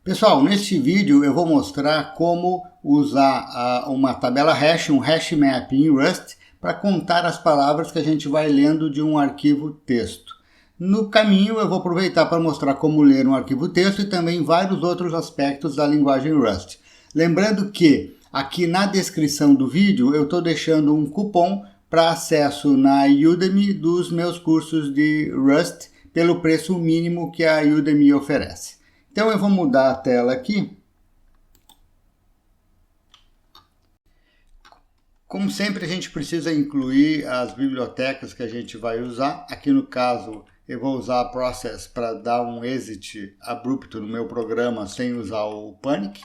Pessoal, neste vídeo eu vou mostrar como usar uma tabela hash, um hash map em Rust, para contar as palavras que a gente vai lendo de um arquivo texto. No caminho eu vou aproveitar para mostrar como ler um arquivo texto e também vários outros aspectos da linguagem Rust. Lembrando que aqui na descrição do vídeo eu estou deixando um cupom para acesso na Udemy dos meus cursos de Rust pelo preço mínimo que a Udemy oferece. Então eu vou mudar a tela aqui. Como sempre, a gente precisa incluir as bibliotecas que a gente vai usar. Aqui no caso, eu vou usar a Process para dar um exit abrupto no meu programa sem usar o Panic.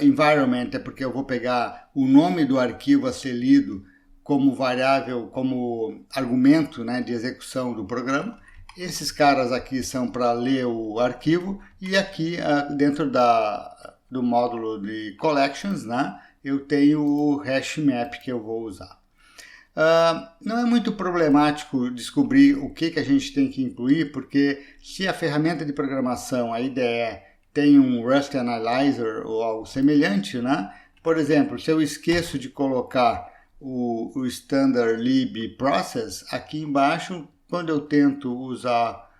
Environment é porque eu vou pegar o nome do arquivo a ser lido como variável, como argumento, né, de execução do programa. Esses caras aqui são para ler o arquivo e aqui dentro do módulo de Collections, né, eu tenho o hash map que eu vou usar. Não é muito problemático descobrir o que a gente tem que incluir, porque se a ferramenta de programação, a IDE, tem um Rust Analyzer ou algo semelhante, né, por exemplo, se eu esqueço de colocar o standard lib process, aqui embaixo, quando eu tento usar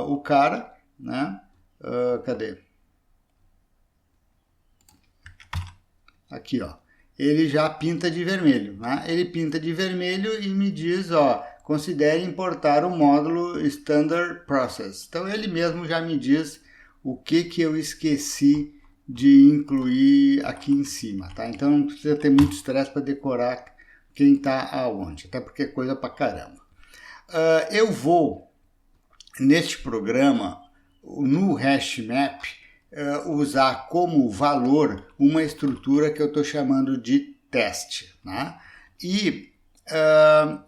o cara, né? Cadê? Aqui, ó. Ele já pinta de vermelho, né? Ele pinta de vermelho e me diz, ó, considere importar o módulo standard process. Então ele mesmo já me diz o que eu esqueci de incluir aqui em cima, tá? Então não precisa ter muito estresse para decorar quem está aonde, até porque é coisa pra caramba. Eu vou, neste programa, no hashmap, usar como valor uma estrutura que eu estou chamando de teste, né? E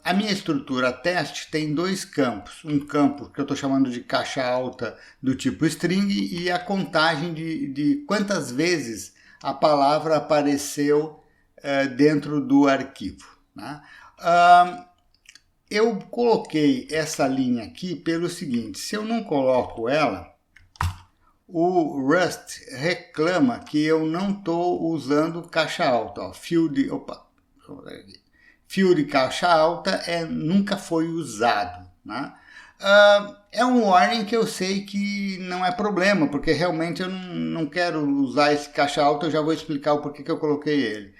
a minha estrutura teste tem dois campos. Um campo que eu estou chamando de caixa alta do tipo string e a contagem de quantas vezes a palavra apareceu dentro do arquivo, né? Eu coloquei essa linha aqui pelo seguinte: se eu não coloco ela, o Rust reclama que eu não estou usando caixa alta. Ó, field caixa alta nunca foi usado, né? É um warning que eu sei que não é problema, porque realmente eu não quero usar esse caixa alta, eu já vou explicar o porquê que eu coloquei ele.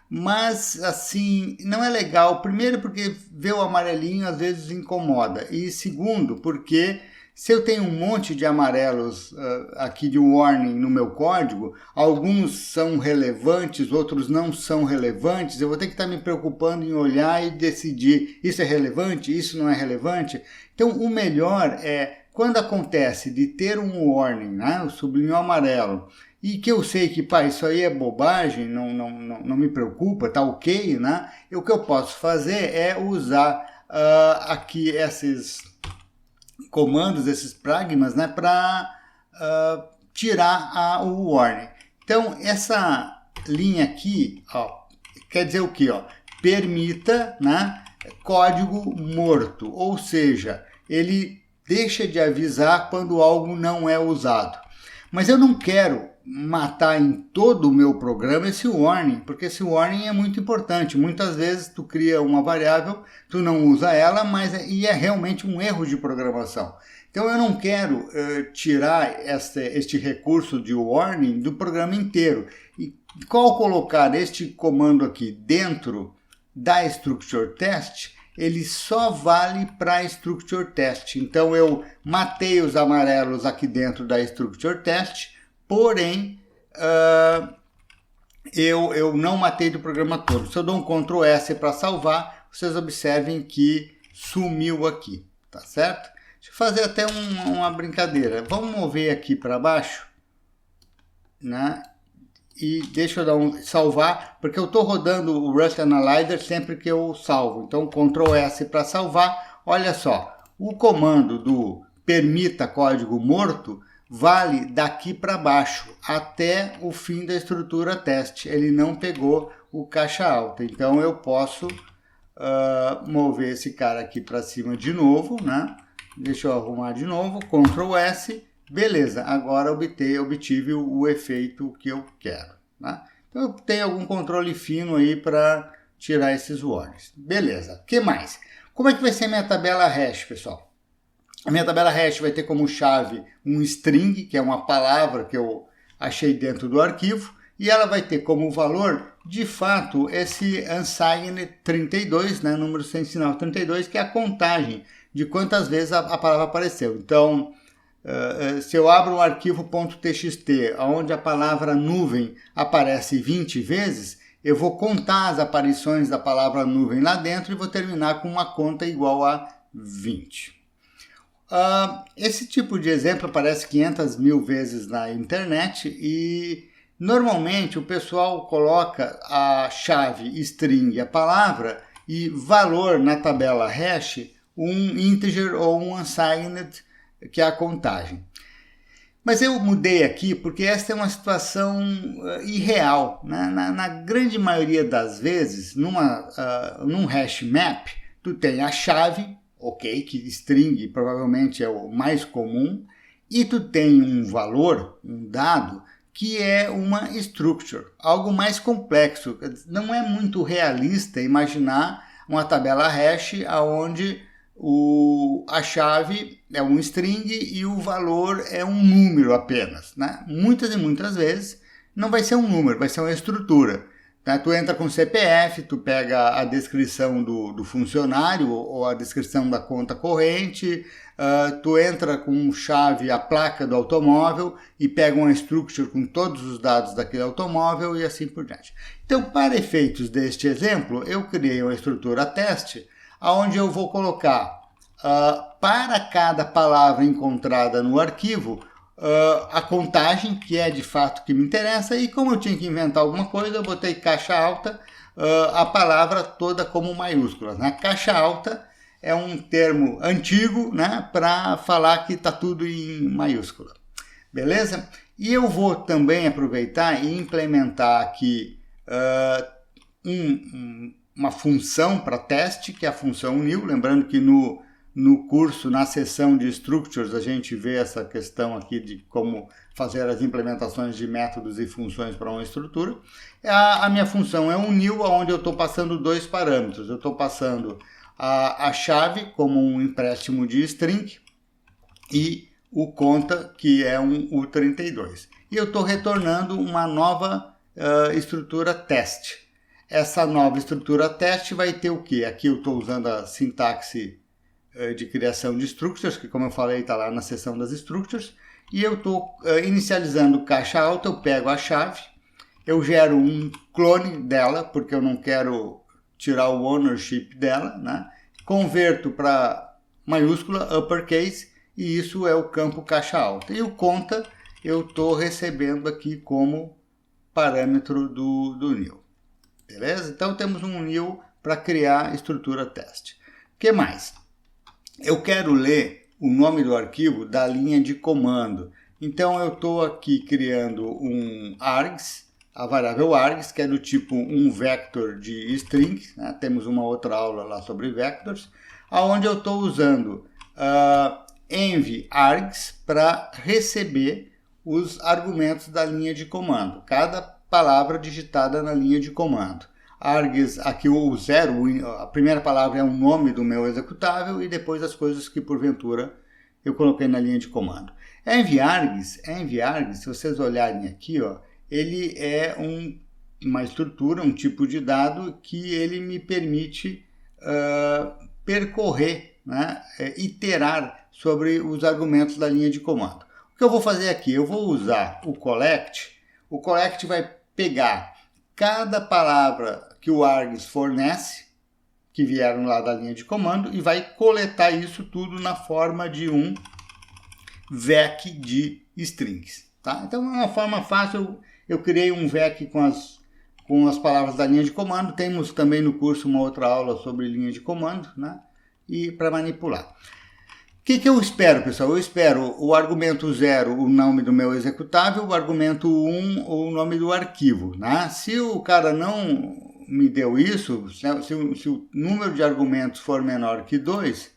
Mas, assim, não é legal. Primeiro, porque ver o amarelinho às vezes incomoda. E segundo, porque se eu tenho um monte de amarelos aqui de warning no meu código, alguns são relevantes, outros não são relevantes, eu vou ter que estar me preocupando em olhar e decidir isso é relevante, isso não é relevante. Então, o melhor é, quando acontece de ter um warning, né, o sublinho amarelo, e que eu sei que, pá, isso aí é bobagem, não me preocupa, tá ok, né? O que eu posso fazer é usar aqui esses comandos, esses pragmas, né, para tirar o warning. Então, essa linha aqui, ó, quer dizer o que? Ó? Permita, né, código morto, ou seja, ele deixa de avisar quando algo não é usado. Mas eu não quero matar em todo o meu programa esse warning, porque esse warning é muito importante. Muitas vezes tu cria uma variável, tu não usa ela, mas é realmente um erro de programação. Então eu não quero tirar este recurso de warning do programa inteiro. E ao colocar este comando aqui dentro da structure test, ele só vale para structure test. Então eu matei os amarelos aqui dentro da structure test, porém eu não matei do programa todo. Se eu dou um Ctrl S para salvar, vocês observem que sumiu aqui, tá certo? Deixa eu fazer até uma brincadeira. Vamos mover aqui para baixo, né? E deixa eu salvar, porque eu estou rodando o Rust Analyzer sempre que eu salvo. Então, Ctrl S para salvar. Olha só, o comando do permita código morto vale daqui para baixo, até o fim da estrutura teste. Ele não pegou o caixa alta. Então, eu posso mover esse cara aqui para cima de novo, né? Deixa eu arrumar de novo, Ctrl S, Beleza, agora obtive o efeito que eu quero. Né? Então eu tenho algum controle fino aí para tirar esses warnings. Beleza, o que mais? Como é que vai ser minha tabela hash, pessoal? A minha tabela hash vai ter como chave um string, que é uma palavra que eu achei dentro do arquivo, e ela vai ter como valor, de fato, esse unsigned 32, né, número sem sinal 32, que é a contagem de quantas vezes a palavra apareceu. Então, se eu abro um arquivo .txt, onde a palavra nuvem aparece 20 vezes, eu vou contar as aparições da palavra nuvem lá dentro e vou terminar com uma conta igual a 20. Esse tipo de exemplo aparece 500 mil vezes na internet e normalmente o pessoal coloca a chave string, a palavra, e valor na tabela hash, um integer ou um unsigned, que é a contagem. Mas eu mudei aqui porque esta é uma situação irreal. Né? Na grande maioria das vezes, num hash map, tu tem a chave, ok, que string provavelmente é o mais comum, e tu tem um valor, um dado, que é uma structure, algo mais complexo. Não é muito realista imaginar uma tabela hash onde a chave é um string e o valor é um número apenas. Né? Muitas e muitas vezes não vai ser um número, vai ser uma estrutura. Tá? Tu entra com CPF, tu pega a descrição do funcionário ou a descrição da conta corrente, tu entra com chave a placa do automóvel e pega uma structure com todos os dados daquele automóvel e assim por diante. Então, para efeitos deste exemplo, eu criei uma estrutura teste, onde eu vou colocar para cada palavra encontrada no arquivo a contagem, que é de fato que me interessa, e como eu tinha que inventar alguma coisa, eu botei caixa alta, a palavra toda como maiúscula. Né? Caixa alta é um termo antigo, né, para falar que está tudo em maiúscula. Beleza? E eu vou também aproveitar e implementar aqui uma função para teste, que é a função new. Lembrando que no curso, na seção de structures, a gente vê essa questão aqui de como fazer as implementações de métodos e funções para uma estrutura. A minha função é um new, onde eu estou passando dois parâmetros. Eu estou passando a chave como um empréstimo de string e o conta, que é um U32. E eu estou retornando uma nova estrutura teste. Essa nova estrutura teste vai ter o quê? Aqui eu estou usando a sintaxe de criação de structures, que como eu falei está lá na seção das structures, e eu estou inicializando caixa alta, eu pego a chave, eu gero um clone dela, porque eu não quero tirar o ownership dela, né? Converto para maiúscula, uppercase, e isso é o campo caixa alta. E o conta eu estou recebendo aqui como parâmetro do new. Beleza? Então temos um new para criar estrutura teste. O que mais? Eu quero ler o nome do arquivo da linha de comando. Então eu estou aqui criando um args, a variável args, que é do tipo um vector de string. Né? Temos uma outra aula lá sobre vectors, onde eu estou usando env args para receber os argumentos da linha de comando. Cada palavra digitada na linha de comando. Args, aqui o 0, a primeira palavra é o nome do meu executável e depois as coisas que porventura eu coloquei na linha de comando. Env-args, se vocês olharem aqui, ó, ele é uma estrutura, um tipo de dado que ele me permite percorrer, né, iterar sobre os argumentos da linha de comando. O que eu vou fazer aqui? Eu vou usar o collect. O collect vai pegar cada palavra que o args fornece, que vieram lá da linha de comando, e vai coletar isso tudo na forma de um vec de strings. Tá? Então é uma forma fácil, eu criei um vec com as palavras da linha de comando. Temos também no curso uma outra aula sobre linha de comando, né? E para manipular. O que eu espero, pessoal? Eu espero o argumento 0, o nome do meu executável, o argumento 1, o nome do arquivo. Né? Se o cara não me deu isso, se o número de argumentos for menor que 2,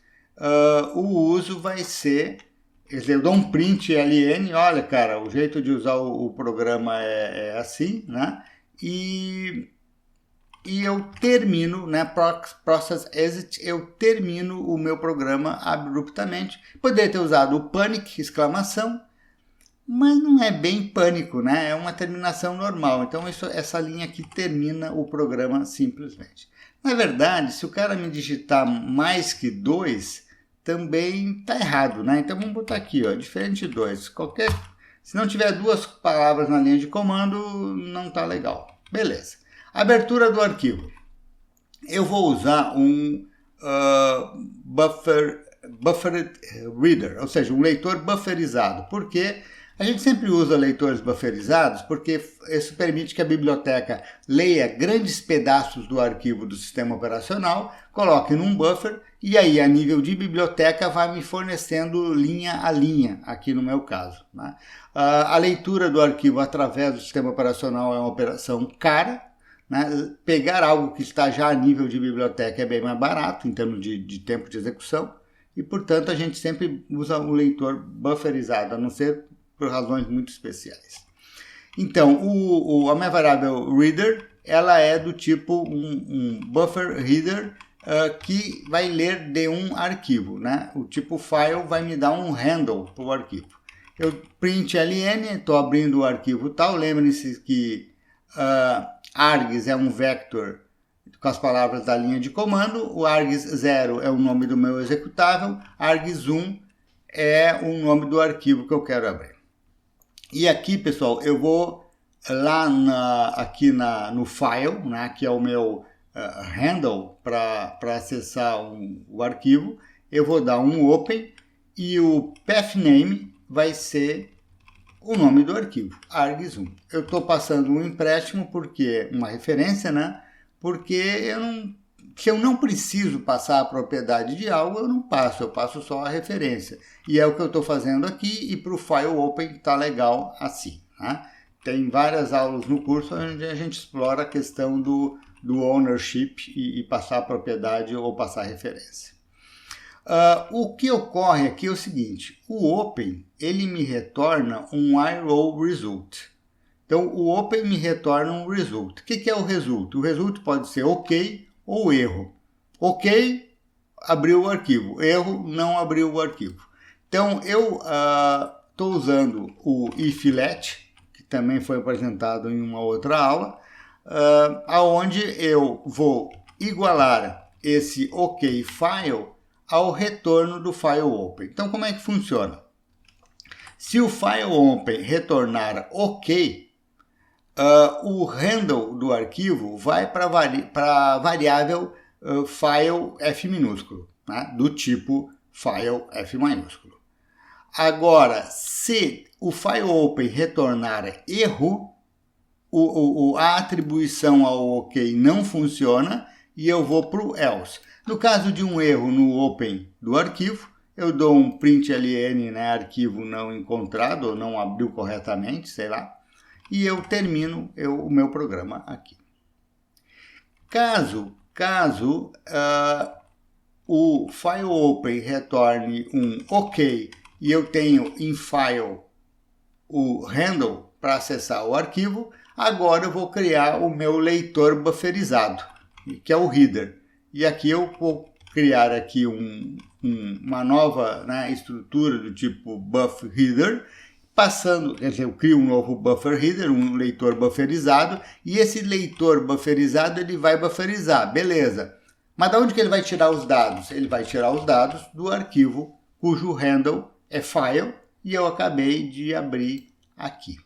o uso vai ser Quer dizer, eu dou um print LN, olha, cara, o jeito de usar o programa é assim, né? E eu termino, né, process exit, eu termino o meu programa abruptamente. Poderia ter usado o panic, exclamação, mas não é bem pânico, né? É uma terminação normal. Então essa linha aqui termina o programa simplesmente. Na verdade, se o cara me digitar mais que 2, também está errado, né? Então vamos botar aqui, ó, diferente de 2. Se não tiver 2 palavras na linha de comando, não está legal. Beleza. Abertura do arquivo. Eu vou usar um buffered reader, ou seja, um leitor bufferizado. Por quê? A gente sempre usa leitores bufferizados porque isso permite que a biblioteca leia grandes pedaços do arquivo do sistema operacional, coloque num buffer e aí a nível de biblioteca vai me fornecendo linha a linha, aqui no meu caso, né? A leitura do arquivo através do sistema operacional é uma operação cara, né? Pegar algo que está já a nível de biblioteca é bem mais barato em termos de tempo de execução e, portanto, a gente sempre usa o leitor bufferizado, a não ser por razões muito especiais. Então, a minha variável reader, ela é do tipo um buffer reader que vai ler de um arquivo, né? O tipo file vai me dar um handle para o arquivo. Eu print ln, estou abrindo o arquivo tal, lembre-se que args é um vector com as palavras da linha de comando, o args0 é o nome do meu executável, args1 é o nome do arquivo que eu quero abrir. E aqui, pessoal, eu vou lá no file, né, que é o meu handle para acessar o arquivo, eu vou dar um open e o pathname vai ser o nome do arquivo, args1. Eu estou passando um empréstimo porque uma referência, né? Porque se eu não preciso passar a propriedade de algo, eu não passo, eu passo só a referência. E é o que eu estou fazendo aqui, e para o file open está legal assim, né? Tem várias aulas no curso onde a gente explora a questão do ownership e passar a propriedade ou passar a referência. O que ocorre aqui é o seguinte, o open ele me retorna um IRO result. Então o open me retorna um result. O que é o result? O result pode ser ok ou erro. Ok, abriu o arquivo. Erro, não abriu o arquivo. Então eu estou usando o iflet, que também foi apresentado em uma outra aula, aonde eu vou igualar esse ok file ao retorno do file open. Então como é que funciona? Se o file open retornar ok, o handle do arquivo vai para a variável file f minúsculo, né? Do tipo file f maiúsculo. Agora, se o file open retornar erro, a atribuição ao ok não funciona e eu vou para o else. No caso de um erro no open do arquivo, eu dou um print ln, né, arquivo não encontrado ou não abriu corretamente, sei lá, e eu termino o meu programa aqui. Caso o file open retorne um ok e eu tenho em file o handle para acessar o arquivo, agora eu vou criar o meu leitor bufferizado, que é o reader. E aqui eu vou criar aqui uma nova, né, estrutura do tipo buff reader, quer dizer, eu crio um novo buffer reader, um leitor bufferizado, e esse leitor bufferizado ele vai bufferizar, beleza. Mas de onde que ele vai tirar os dados? Ele vai tirar os dados do arquivo cujo handle é file e eu acabei de abrir aqui,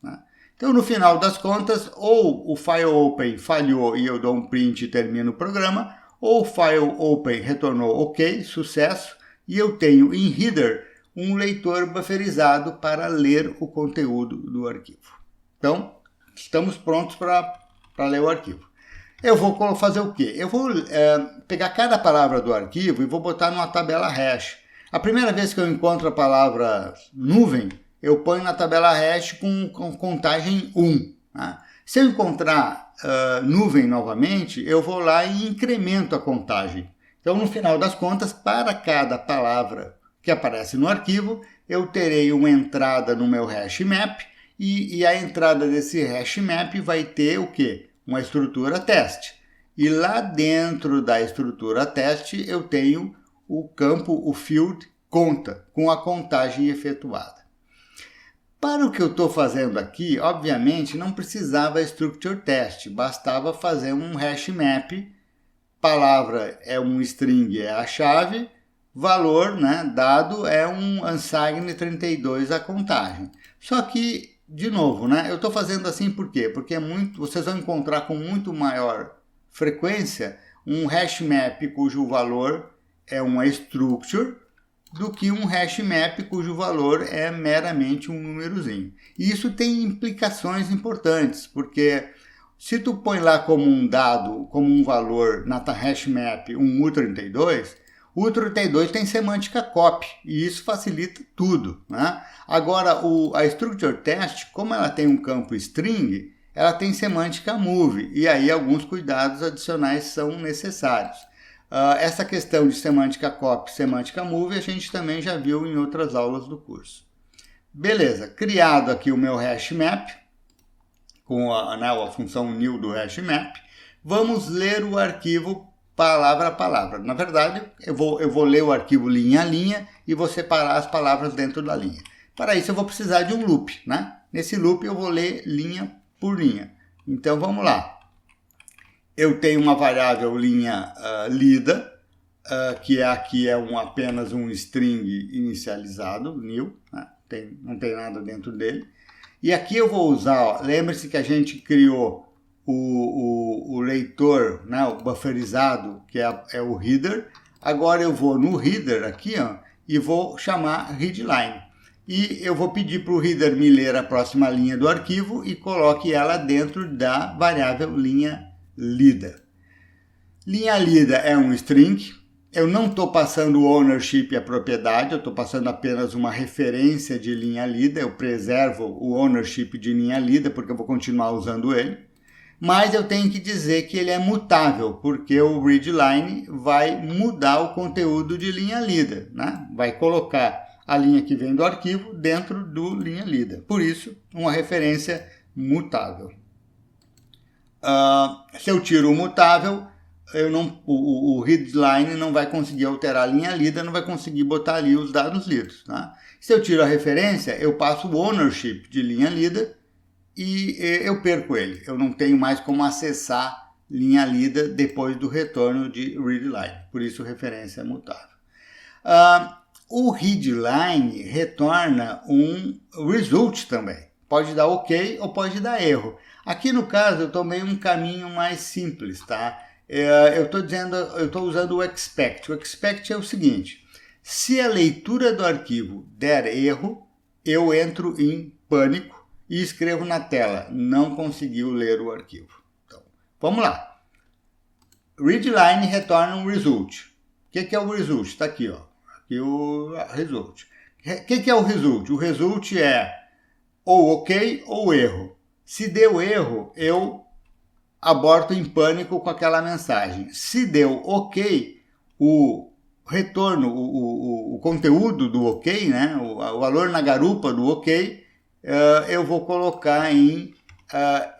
né? Então, no final das contas, ou o file open falhou e eu dou um print e termino o programa, ou o file open retornou ok, sucesso, e eu tenho em header um leitor bufferizado para ler o conteúdo do arquivo. Então, estamos prontos para ler o arquivo. Eu vou fazer o quê? Eu vou pegar cada palavra do arquivo e vou botar numa tabela hash. A primeira vez que eu encontro a palavra nuvem, eu ponho na tabela hash com contagem 1. Né? Se eu encontrar nuvem novamente, eu vou lá e incremento a contagem. Então, no final das contas, para cada palavra que aparece no arquivo, eu terei uma entrada no meu hash map e a entrada desse hash map vai ter o quê? Uma estrutura teste. E lá dentro da estrutura teste eu tenho o campo, o field conta, com a contagem efetuada. Para o que eu estou fazendo aqui, obviamente não precisava structure test, bastava fazer um hash map, palavra é um string, é a chave, valor, né, dado é um unsigned 32 a contagem. Só que, de novo, né, eu estou fazendo assim por quê? Porque vocês vão encontrar com muito maior frequência um hash map cujo valor é uma structure do que um hash map cujo valor é meramente um númerozinho. E isso tem implicações importantes, porque se tu põe lá como um dado, como um valor na hash map um U32, o U32 tem semântica copy, e isso facilita tudo, né? Agora, a structure test, como ela tem um campo string, ela tem semântica move, e aí alguns cuidados adicionais são necessários. Essa questão de semântica copy, semântica move, a gente também já viu em outras aulas do curso. Beleza, criado aqui o meu hash map, com a função new do hash map, vamos ler o arquivo palavra a palavra. Na verdade, eu vou ler o arquivo linha a linha e vou separar as palavras dentro da linha. Para isso eu vou precisar de um loop, né? Nesse loop eu vou ler linha por linha. Então vamos lá. Eu tenho uma variável linha lida, que aqui é apenas um string inicializado, new, né? Não tem nada dentro dele. E aqui eu vou usar, lembre-se que a gente criou o leitor, né, o bufferizado, que é o header. Agora eu vou no header aqui, ó, e vou chamar readline. E eu vou pedir para o header me ler a próxima linha do arquivo e coloque ela dentro da variável linha lida. Linha lida é um string. Eu não estou passando o ownership e a propriedade, eu estou passando apenas uma referência de linha lida. Eu preservo o ownership de linha lida porque eu vou continuar usando ele. Mas eu tenho que dizer que ele é mutável, porque o readline vai mudar o conteúdo de linha lida, né? Vai colocar a linha que vem do arquivo dentro do linha lida. Por isso, uma referência mutável. Se eu tiro o mutável, o readline não vai conseguir alterar a linha lida, não vai conseguir botar ali os dados lidos. Né? Se eu tiro a referência, eu passo o ownership de linha lida e eu perco ele. Eu não tenho mais como acessar linha lida depois do retorno de readline. Por isso, referência é mutável. O readline retorna um result também. Pode dar OK ou pode dar erro. Aqui no caso eu tomei um caminho mais simples, tá? Eu estou usando o expect. O expect é o seguinte: se a leitura do arquivo der erro, eu entro em pânico e escrevo na tela: não conseguiu ler o arquivo. Então, vamos lá. Readline retorna um result. O que é o result? Está aqui, ó. Aqui o result. O que é o result? O result é ou OK ou erro. Se deu erro, eu aborto em pânico com aquela mensagem. Se deu OK, o retorno, o conteúdo do OK, né? o valor na garupa do OK, eu vou colocar em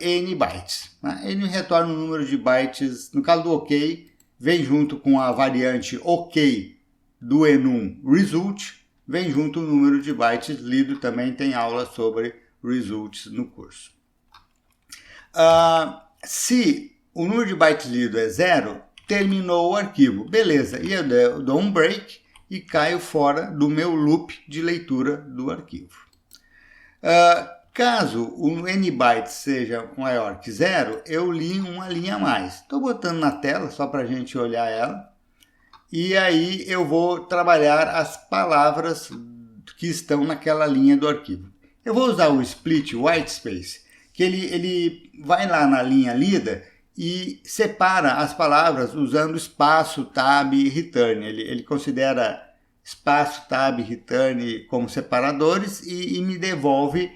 N bytes. Né? Ele retorna o número de bytes. No caso do OK, vem junto com a variante OK do enum result, vem junto o número de bytes lido. Também tem aula sobre results no curso. Se o número de bytes lido é 0, terminou o arquivo. Beleza, e eu dou um break e caio fora do meu loop de leitura do arquivo. Caso o n bytes seja maior que 0, eu li uma linha a mais. Estou botando na tela só para a gente olhar ela. E aí eu vou trabalhar as palavras que estão naquela linha do arquivo. Eu vou usar o split whitespace, que ele vai lá na linha lida e separa as palavras usando espaço, tab e return. Ele considera espaço, tab e return como separadores e me devolve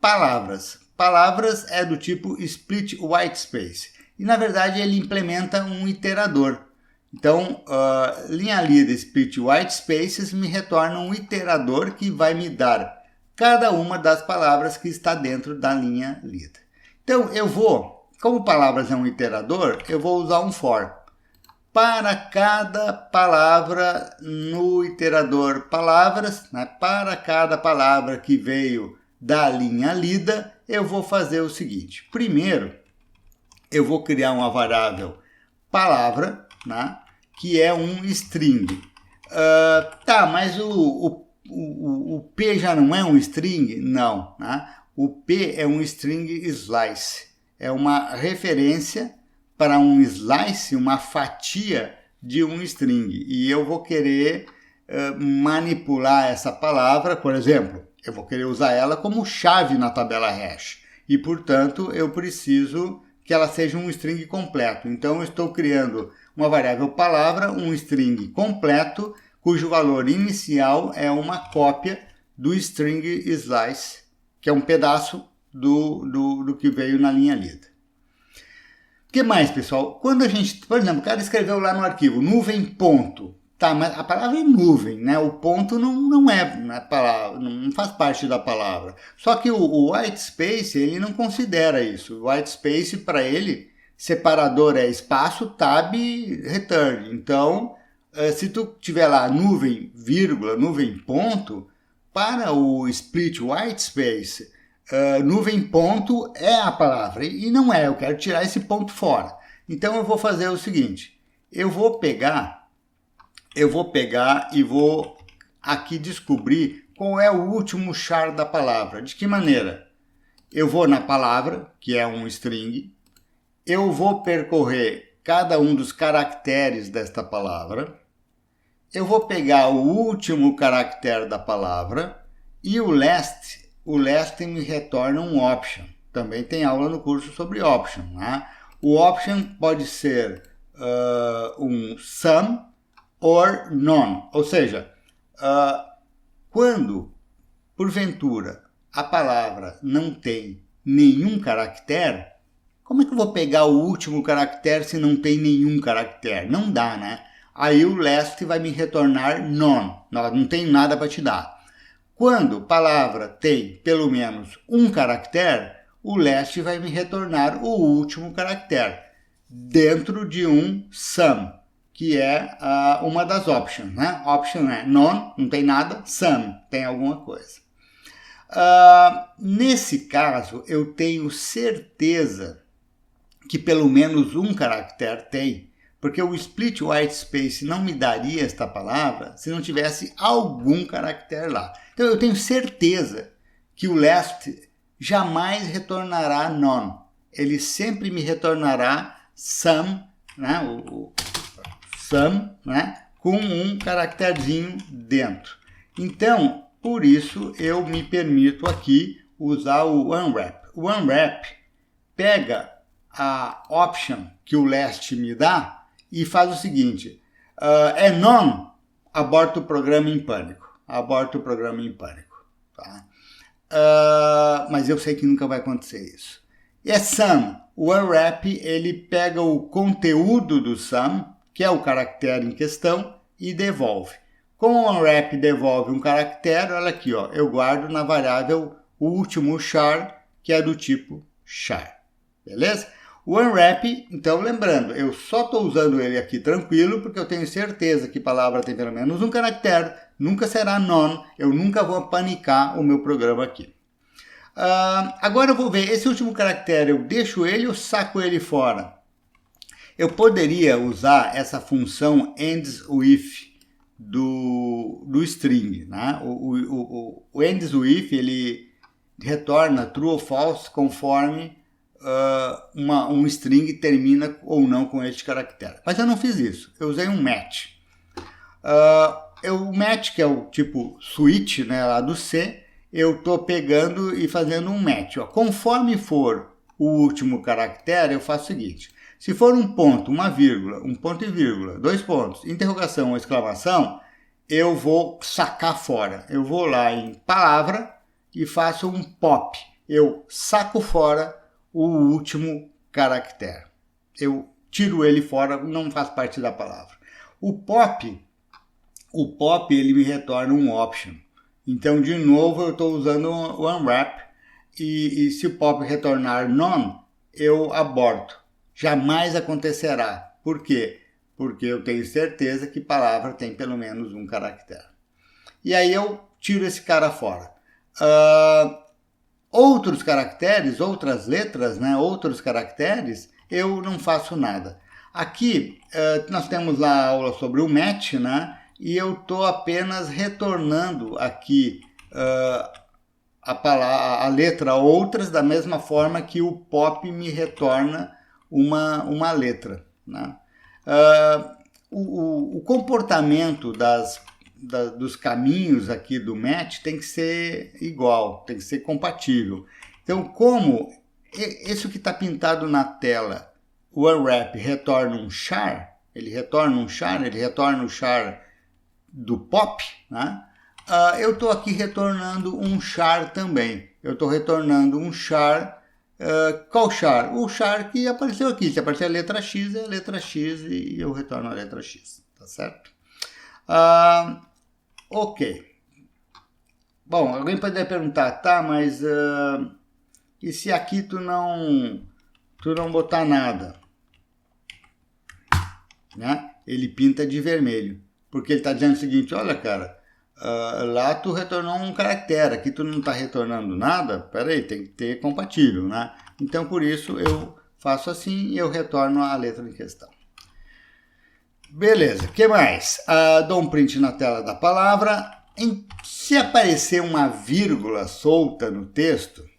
palavras. Palavras é do tipo split whitespace. E na verdade ele implementa um iterador. Então, linha lida split white spaces me retorna um iterador que vai me dar cada uma das palavras que está dentro da linha lida. Então, como palavras é um iterador, eu vou usar um for. Para cada palavra no iterador palavras, né, para cada palavra que veio da linha lida, eu vou fazer o seguinte. Primeiro, eu vou criar uma variável palavra, né, que é um string. Mas o P já não é um string? Não. Né? O P é um string slice. É uma referência para um slice, uma fatia de um string. E eu vou querer manipular essa palavra, por exemplo, eu vou querer usar ela como chave na tabela hash. E, portanto, eu preciso que ela seja um string completo. Então, eu estou criando uma variável palavra, um string completo, cujo valor inicial é uma cópia do string slice, que é um pedaço do que veio na linha lida. O que mais, pessoal? Quando a gente, por exemplo, o cara escreveu lá no arquivo nuvem ponto, tá, mas a palavra é nuvem, né? O ponto não é palavra, não faz parte da palavra. Só que o white space, ele não considera isso. O white space, para ele, separador é espaço, tab, return. Então, se tu tiver lá nuvem, vírgula, nuvem ponto, para o split white space, nuvem ponto é a palavra, e não é, eu quero tirar esse ponto fora. Então eu vou fazer o seguinte, eu vou pegar e vou aqui descobrir qual é o último char da palavra. De que maneira? Eu vou na palavra, que é um string, eu vou percorrer cada um dos caracteres desta palavra, eu vou pegar o último caractere da palavra e o last me retorna um option. Também tem aula no curso sobre option. Né? O option pode ser um some or none. Ou seja, quando, porventura, a palavra não tem nenhum caractere, como é que eu vou pegar o último caractere se não tem nenhum caractere? Não dá, né? Aí o last vai me retornar none. Não tem nada para te dar. Quando palavra tem pelo menos um caractere, o last vai me retornar o último caractere, dentro de um some, que é uma das options. Né? Option é none, não tem nada, some, tem alguma coisa. Nesse caso, eu tenho certeza que pelo menos um caractere tem, porque o split white space não me daria esta palavra se não tivesse algum caractere lá. Então eu tenho certeza que o last jamais retornará none. Ele sempre me retornará some, né? o some, né? Com um caracterzinho dentro. Então, por isso eu me permito aqui usar o unwrap. O unwrap pega a option que o last me dá e faz o seguinte, é none, aborta o programa em pânico. Aborta o programa em pânico. Tá? Mas eu sei que nunca vai acontecer isso. E é some. O unwrap, ele pega o conteúdo do some, que é o caractere em questão, e devolve. Como o unwrap devolve um caractere, olha aqui, ó, eu guardo na variável o último char, que é do tipo char. Beleza? O unwrap, então lembrando, eu só estou usando ele aqui tranquilo, porque eu tenho certeza que palavra tem pelo menos um caractere, nunca será none, eu nunca vou panicar o meu programa aqui. Agora eu vou ver, esse último caractere, eu deixo ele ou saco ele fora? Eu poderia usar essa função ends with do string. Né? O ends with, ele retorna true ou false conforme um string termina ou não com este caractere. Mas eu não fiz isso, eu usei um match. O match, que é o tipo switch, né, lá do C, eu estou pegando e fazendo um match. Ó. Conforme for o último caractere, eu faço o seguinte. Se for um ponto, uma vírgula, um ponto e vírgula, 2 pontos, interrogação ou exclamação, eu vou sacar fora. Eu vou lá em palavra e faço um pop. Eu saco fora o último caractere. Eu tiro ele fora, não faz parte da palavra. O pop ele me retorna um option. Então, de novo, eu estou usando o unwrap e se o pop retornar none, eu aborto. Jamais acontecerá. Por quê? Porque eu tenho certeza que palavra tem pelo menos um caractere. E aí eu tiro esse cara fora. Outros caracteres, outras letras, né, outros caracteres, eu não faço nada. Aqui nós temos lá a aula sobre o match, né, e eu estou apenas retornando aqui a letra outras da mesma forma que o pop me retorna uma letra, né? O comportamento dos caminhos aqui do match tem que ser igual, tem que ser compatível. Então, como isso que está pintado na tela, o unwrap retorna um char, ele retorna o char do pop, né? Eu estou aqui retornando um char também. Eu estou retornando um char. Qual char? O char que apareceu aqui. Se aparecer a letra X, é a letra X e eu retorno a letra X. Tá certo? Ok. Bom, alguém poderia perguntar, tá, mas e se aqui tu não botar nada? Né? Ele pinta de vermelho. Porque ele está dizendo o seguinte, olha, cara, lá tu retornou um caractere, aqui tu não está retornando nada, peraí, tem que ter compatível, né? Então, por isso, eu faço assim e eu retorno a letra em questão. Beleza, o que mais? Dou um print na tela da palavra. Se aparecer uma vírgula solta no texto,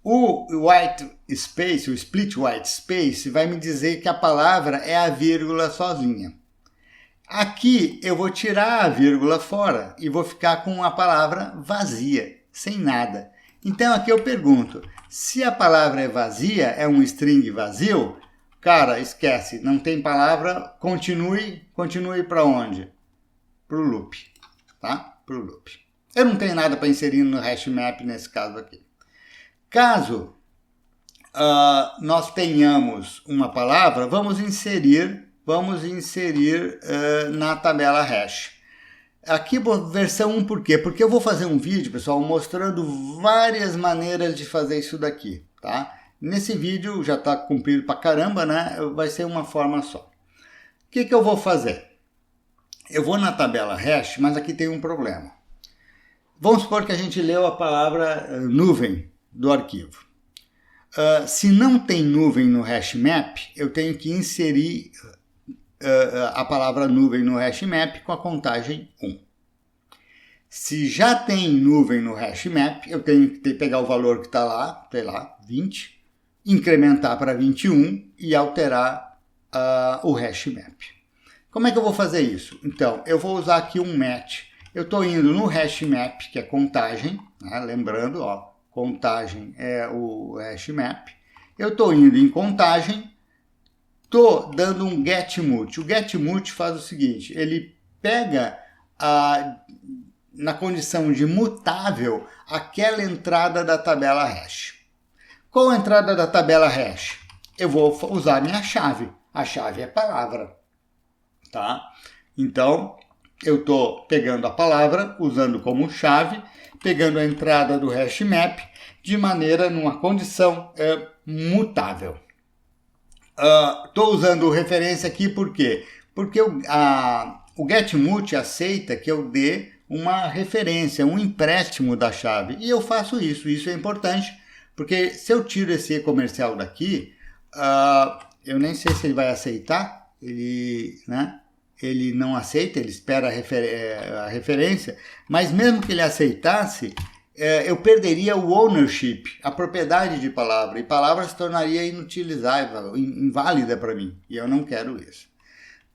o white space, o split white space, vai me dizer que a palavra é a vírgula sozinha. Aqui eu vou tirar a vírgula fora e vou ficar com a palavra vazia, sem nada. Então aqui eu pergunto, se a palavra é vazia, é um string vazio, cara, esquece, não tem palavra, continue para onde? Para o loop, tá? Para o loop. Eu não tenho nada para inserir no hash map nesse caso aqui. Caso nós tenhamos uma palavra, vamos inserir na tabela hash. Aqui versão 1 por quê? Porque eu vou fazer um vídeo, pessoal, mostrando várias maneiras de fazer isso daqui, tá? Nesse vídeo já está cumprido pra caramba, né? Vai ser uma forma só. O que eu vou fazer? Eu vou na tabela hash, mas aqui tem um problema. Vamos supor que a gente leu a palavra nuvem do arquivo. Se não tem nuvem no hash map, eu tenho que inserir a palavra nuvem no hash map com a contagem 1. Se já tem nuvem no hash map, eu tenho que pegar o valor que está lá, sei lá, 20, incrementar para 21 e alterar o hash map. Como é que eu vou fazer isso? Então, eu vou usar aqui um match. Eu estou indo no hash map, que é contagem, né? Lembrando, ó, contagem é o hash map. Eu estou indo em contagem, estou dando um getMult. O getMult faz o seguinte, ele pega na condição de mutável aquela entrada da tabela hash. Qual a entrada da tabela hash? Eu vou usar minha chave. A chave é palavra. Tá? Então, eu estou pegando a palavra, usando como chave, pegando a entrada do hash map, de maneira, numa condição mutável. Estou usando referência aqui por quê? Porque o getMult aceita que eu dê uma referência, um empréstimo da chave. E eu faço isso. Isso é importante, porque se eu tiro esse comercial daqui, eu nem sei se ele vai aceitar. Ele não aceita, ele espera a referência. Mas mesmo que ele aceitasse, eu perderia o ownership, a propriedade de palavra. E palavra se tornaria inutilizável, inválida para mim. E eu não quero isso.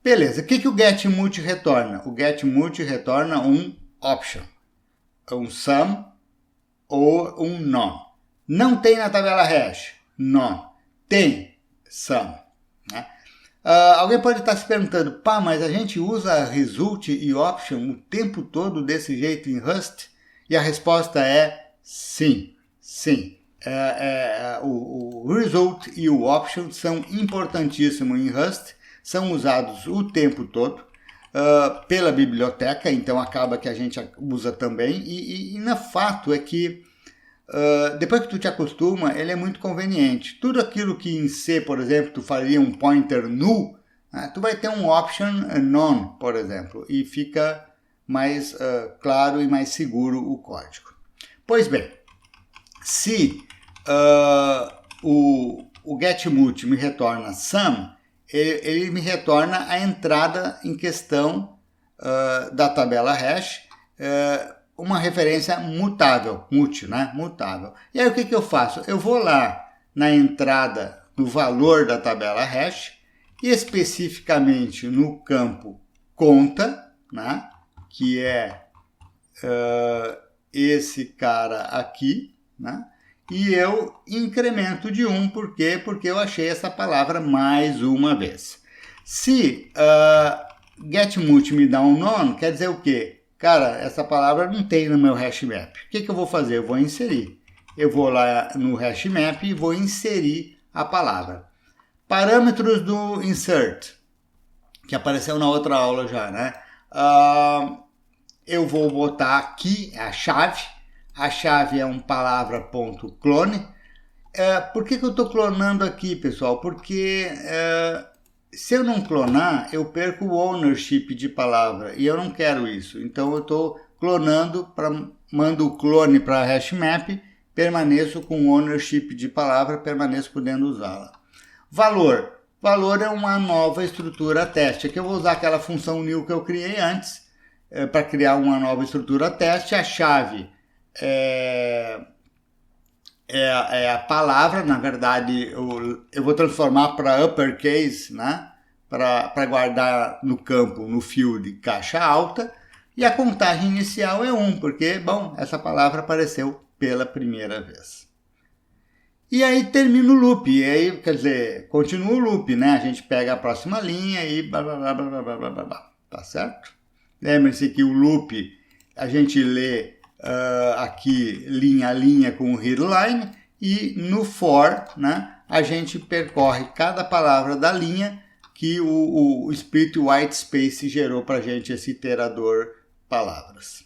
Beleza, o que o getMult retorna? O getMult retorna um option, um some ou um none. Não tem na tabela hash? None. Tem some. Né? Alguém pode estar se perguntando, pá, mas a gente usa result e option o tempo todo desse jeito em Rust? E a resposta é sim, sim. O result e o option são importantíssimos em Rust, são usados o tempo todo pela biblioteca, então acaba que a gente usa também, e no fato é que depois que tu te acostuma, ele é muito conveniente. Tudo aquilo que em C, por exemplo, tu faria um pointer null, tu vai ter um option none, por exemplo, e fica mais claro e mais seguro o código. Pois bem, se o getMulti me retorna sum, ele me retorna a entrada em questão da tabela hash, uma referência mutável, multi, né? Mutável. E aí o que eu faço? Eu vou lá na entrada, no valor da tabela hash, e especificamente no campo conta, né? Que é esse cara aqui, né? E eu incremento de 1, por quê? Porque eu achei essa palavra mais uma vez. Se getMulti me dá um none, quer dizer o quê? Cara, essa palavra não tem no meu hashmap. O que eu vou fazer? Eu vou inserir. Eu vou lá no hashmap e vou inserir a palavra. Parâmetros do insert, que apareceu na outra aula já, né? Eu vou botar aqui a chave. A chave é um palavra.clone. Por que eu estou clonando aqui, pessoal? Porque se eu não clonar, eu perco o ownership de palavra e eu não quero isso. Então eu estou clonando, mando o clone para a hashmap, permaneço com ownership de palavra, permaneço podendo usá-la. Valor. Valor é uma nova estrutura teste. Aqui eu vou usar aquela função new que eu criei antes para criar uma nova estrutura teste. A chave é a palavra, na verdade eu vou transformar para uppercase, né? Para guardar no campo, no field, caixa alta, e a contagem inicial é 1, porque, bom, essa palavra apareceu pela primeira vez. E aí termina o loop, e aí, quer dizer, continua o loop, né? A gente pega a próxima linha e blá, blá, blá, blá, blá, blá, blá, blá, tá certo? Lembre-se que o loop a gente lê aqui linha a linha com o readline, e no for, né, a gente percorre cada palavra da linha que o split white space gerou para a gente, esse iterador palavras.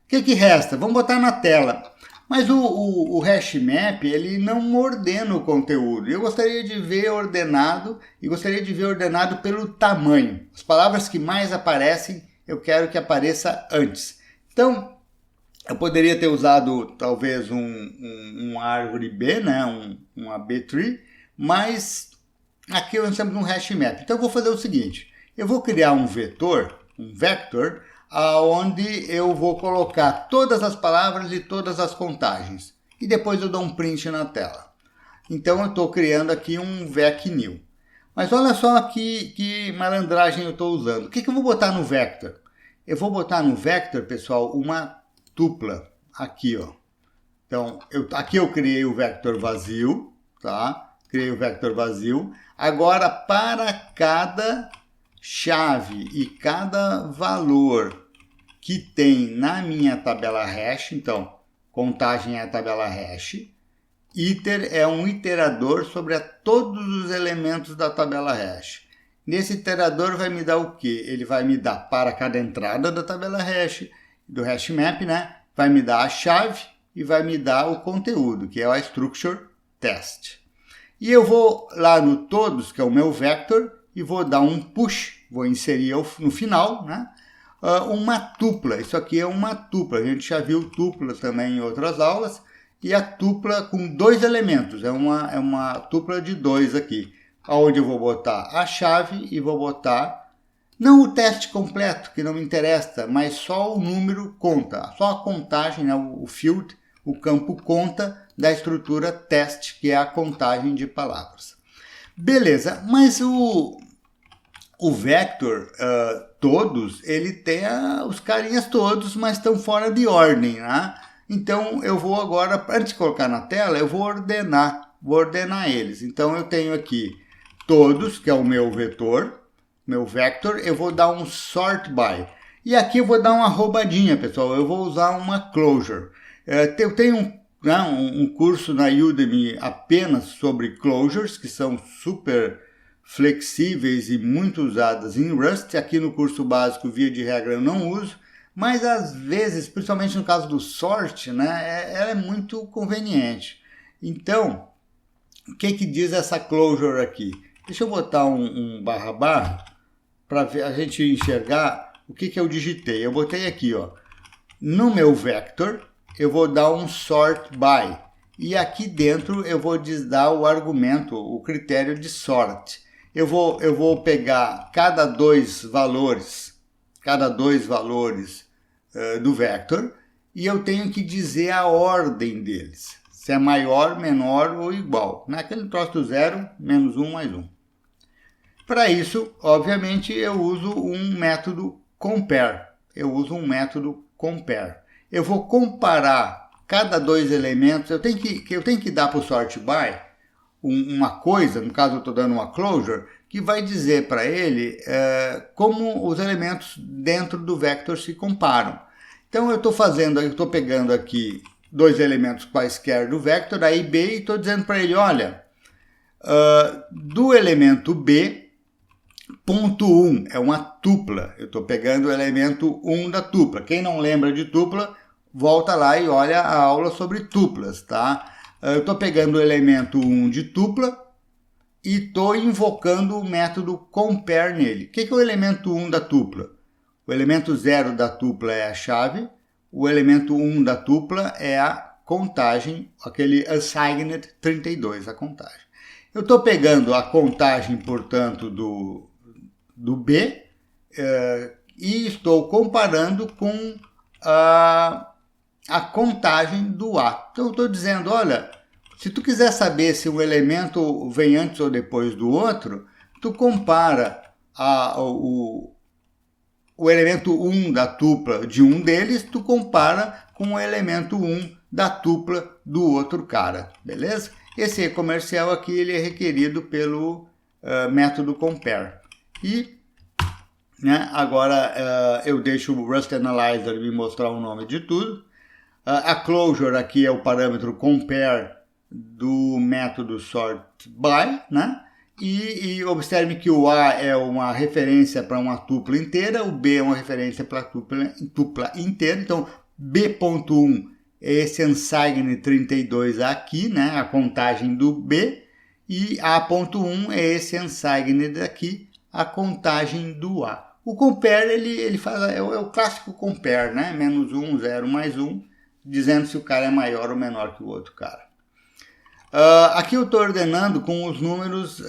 O que resta? Vamos botar na tela. Mas o hashmap, ele não ordena o conteúdo. Eu gostaria de ver ordenado, e gostaria de ver ordenado pelo tamanho. As palavras que mais aparecem, eu quero que apareça antes. Então, eu poderia ter usado talvez uma árvore B, né? uma B-tree, mas aqui nós temos um hashmap. Então eu vou fazer o seguinte, eu vou criar um vector, onde eu vou colocar todas as palavras e todas as contagens. E depois eu dou um print na tela. Então eu estou criando aqui um vec_new. Mas olha só que malandragem eu estou usando. O que eu vou botar no vector? Eu vou botar no vector, pessoal, uma tupla aqui, ó. Então, aqui eu criei o vector vazio, tá? Criei o vector vazio. Agora, para cada chave e cada valor que tem na minha tabela hash, então, contagem é a tabela hash, iter é um iterador sobre todos os elementos da tabela hash. Nesse iterador vai me dar o quê? Ele vai me dar para cada entrada da tabela hash, do hashmap, né? Vai me dar a chave e vai me dar o conteúdo, que é a structure test. E eu vou lá no todos, que é o meu vector, e vou dar um push, vou inserir no final, né? Uma tupla. Isso aqui é uma tupla. A gente já viu tupla também em outras aulas. E a tupla com 2 elementos. É uma tupla de 2 aqui. Onde eu vou botar a chave e vou botar não o teste completo, que não me interessa, mas só o número conta, só a contagem, né, o field, o campo conta da estrutura teste, que é a contagem de palavras. Beleza, mas o vector todos, ele tem os carinhas todos, mas estão fora de ordem, né? Então eu vou agora, antes de colocar na tela, eu vou ordenar eles. Então eu tenho aqui todos, que é o meu vetor, meu vector, eu vou dar um sort by. E aqui eu vou dar uma roubadinha, pessoal. Eu vou usar uma closure. Eu tenho um curso na Udemy apenas sobre closures, que são super flexíveis e muito usadas em Rust. Aqui no curso básico, via de regra, eu não uso, mas às vezes, principalmente no caso do sort, né, ela é muito conveniente. Então, o que diz essa closure aqui? Deixa eu botar um barra para a gente enxergar o que eu digitei. Eu botei aqui, ó, no meu vector, eu vou dar um sort by. E aqui dentro eu vou dar o argumento, o critério de sort. Eu vou pegar cada dois valores do vector, e eu tenho que dizer a ordem deles. Se é maior, menor ou igual. Naquele troço do 0, menos 1, mais 1. Para isso, obviamente, eu uso um método compare. Eu vou comparar cada dois elementos. Eu tenho que dar para o sort by uma coisa, no caso eu estou dando uma closure, que vai dizer para ele como os elementos dentro do vector se comparam. Então eu estou pegando aqui dois elementos quaisquer do vector, A e B, e estou dizendo para ele, olha, do elemento B, ponto 1 é uma tupla. Eu estou pegando o elemento 1 da tupla. Quem não lembra de tupla, volta lá e olha a aula sobre tuplas, tá? Eu estou pegando o elemento 1 de tupla e estou invocando o método compare nele. O que é o elemento 1 da tupla? O elemento 0 da tupla é a chave, o elemento 1 da tupla é a contagem, aquele assigned 32, a contagem. Eu estou pegando a contagem, portanto, do B e estou comparando com a contagem do A. Então, eu estou dizendo, olha, se tu quiser saber se um elemento vem antes ou depois do outro, tu compara o elemento 1 da tupla de um deles, tu compara com o elemento 1 da tupla do outro cara, beleza? Esse comercial aqui ele é requerido pelo método compare. E agora eu deixo o Rust Analyzer me mostrar o nome de tudo. A closure aqui é o parâmetro compare do método sort by, né? E observe que o A é uma referência para uma tupla inteira, o B é uma referência para a tupla inteira. Então, B.1 é esse unsigned 32 aqui, né? A contagem do B. E A.1 é esse unsigned aqui, a contagem do A. O compare, ele faz, é o clássico compare, né? Menos 1, 0, mais 1, dizendo se o cara é maior ou menor que o outro cara. Aqui eu estou ordenando com os números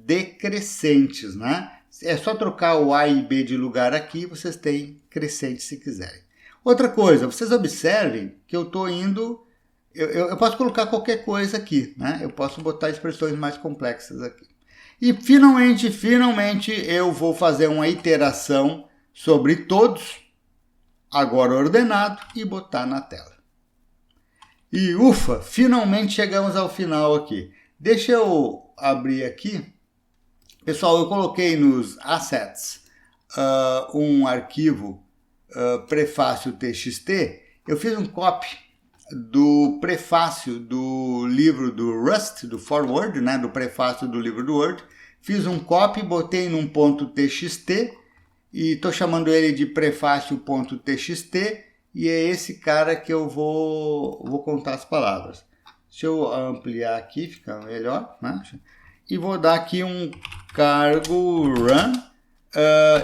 decrescentes, né? É só trocar o A e B de lugar aqui, vocês têm crescente se quiserem. Outra coisa, vocês observem que eu estou indo... Eu posso colocar qualquer coisa aqui, né? Eu posso botar expressões mais complexas aqui. E finalmente eu vou fazer uma iteração sobre todos, agora ordenado, e botar na tela. E ufa, finalmente chegamos ao final aqui. Deixa eu abrir aqui. Pessoal, eu coloquei nos assets um arquivo prefácio txt. Eu fiz um copy do prefácio do livro do Rust, do forward, né, do prefácio do livro do Word. Fiz um copy, botei num ponto .txt e estou chamando ele de prefácio.txt. E é esse cara que eu vou contar as palavras. Deixa eu ampliar aqui, fica melhor, né? E vou dar aqui um cargo run.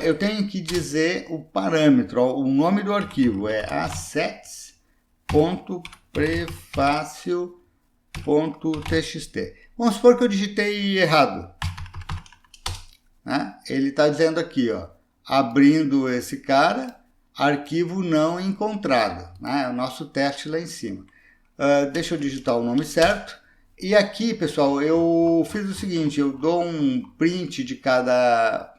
Eu tenho que dizer o parâmetro, ó, o nome do arquivo é assets.prefácio.txt. Vamos supor que eu digitei errado, né? Ele está dizendo aqui, ó, abrindo esse cara, arquivo não encontrado, né? É o nosso teste lá em cima. Deixa eu digitar o nome certo. E aqui, pessoal, eu fiz o seguinte, eu dou um print de cada...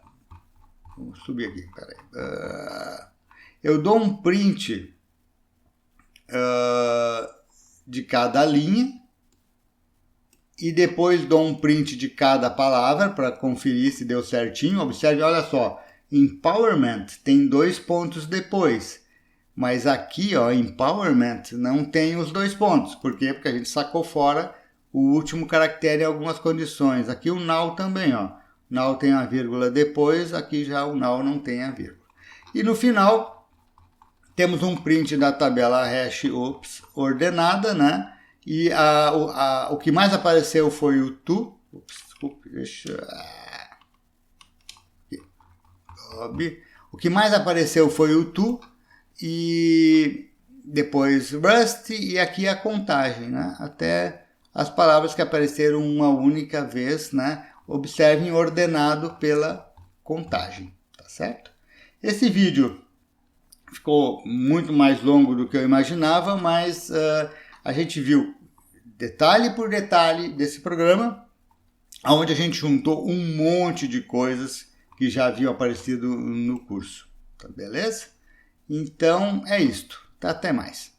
Vamos subir aqui, peraí. Eu dou um print de cada linha e depois dou um print de cada palavra para conferir se deu certinho. Observe, olha só. Empowerment tem 2 pontos depois, mas aqui, ó, empowerment não tem os 2 pontos. Por quê? Porque a gente sacou fora o último caractere em algumas condições. Aqui o now também, ó. now tem a vírgula depois, aqui já o now não tem a vírgula. E no final, temos um print da tabela hash ops ordenada, né? E o que mais apareceu foi o to. O que mais apareceu foi o to e depois Rust e aqui a contagem, né? Até as palavras que apareceram uma única vez, né? Observem ordenado pela contagem, tá certo? Esse vídeo ficou muito mais longo do que eu imaginava, mas a gente viu detalhe por detalhe desse programa, onde a gente juntou um monte de coisas que já haviam aparecido no curso, tá beleza? Então é isto, tá? Até mais.